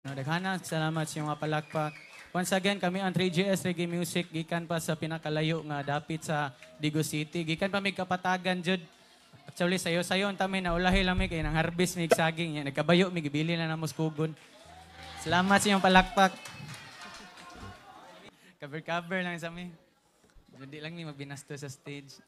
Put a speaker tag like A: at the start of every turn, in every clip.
A: Daghana salamat sa mga palakpak. Once again, kami ang 3GS Reggae Music gikan pa sa pinakalayo nga dapit sa Digo City. Gikan pa mig kapatagan jud. Actually sayo-sayon tami na ulahi lang mi kay nang harvest mig saging. Nagkabayo mig ibili na namos kugon. Salamat sa inyong palakpak. Cover lang sa mi. Hindi lang mi magbinasto sa stage.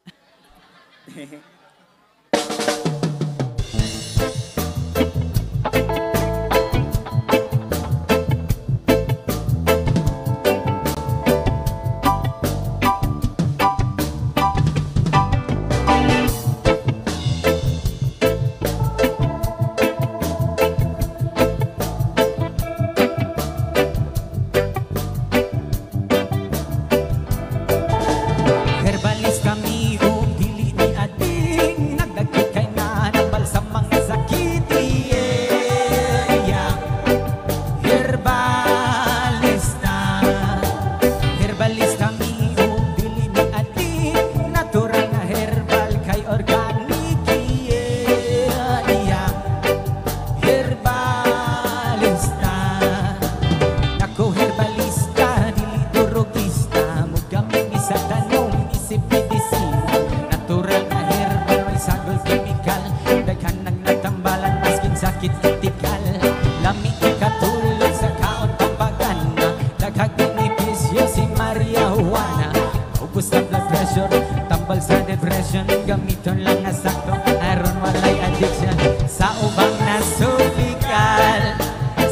A: Gamiton lang na sakto, aron walay addiction. Sa ubang nasubikal,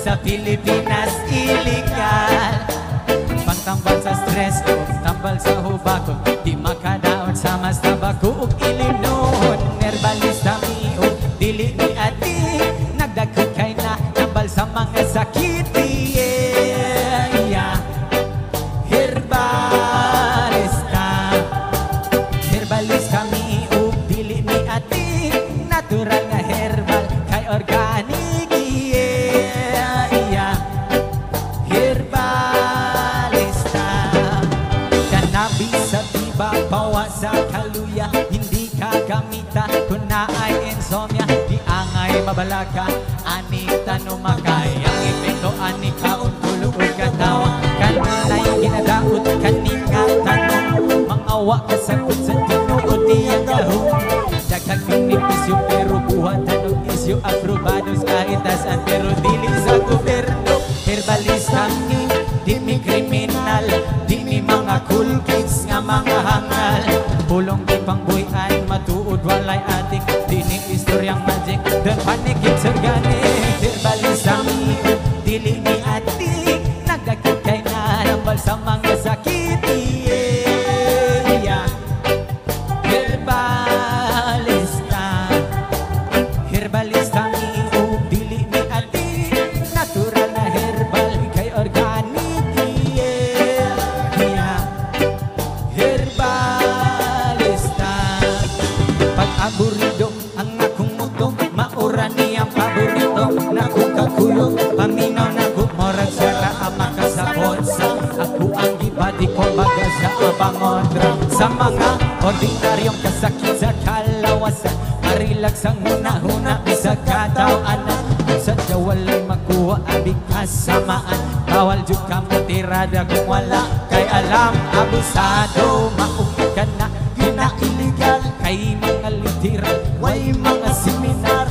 A: sa Pilipinas illegal. Pagtambal sa stress o tambal sa hubakon, di makadaot sa mas tabako ug ilimnon. Herbalista mi o dili ni ati, nagdagkot kay na tambal sa mga sakit. Herbalista mi o dili ni ati, natural nga herbal kay organic. Herbalista, cannabis sa tiba, bawa sa kaluya, hindi ka gamita kung naay insomnia. Diangay mabalaka, ani tanumakay, ang epekto ani kaon tulog o katawa. Kanay ginadaot, kaninga tanong, mangawa kasakot sa tinuod niyang gahong. Daghang benepisyo pero buhatan og isyo, aprobados kahit asan pero dili sa gobyerno. Herbalista mi, di mi kriminal, di mi mga cool kids nga mga hangal. Pulong di pangbuyan, matuod walay ating, di ni istoryang magic, dan panikit sa gani. Herbalista mi, dili ni ating, nagdagkot kay na nambal sa mga sakit. Herbalista mi o dili ni ati, natural na herbal kay organic. Herbalista, pag aburido ang akong muto, maura niyang paborito. Nakong kakulong, paminaw na kumorag siya na amaka sa bonsa. Ako ang gibadi ko baga sa abangondra. Sa mga ordinaryong kasakit sa kalawasan, relax ang huna-huna bisa katawanan. Sa walay makuha abig kasamaan, bawal jud ka mo tirada kung wala kay alam. Abusado, maugid ka na, illegal kay mga literal, way mga seminar.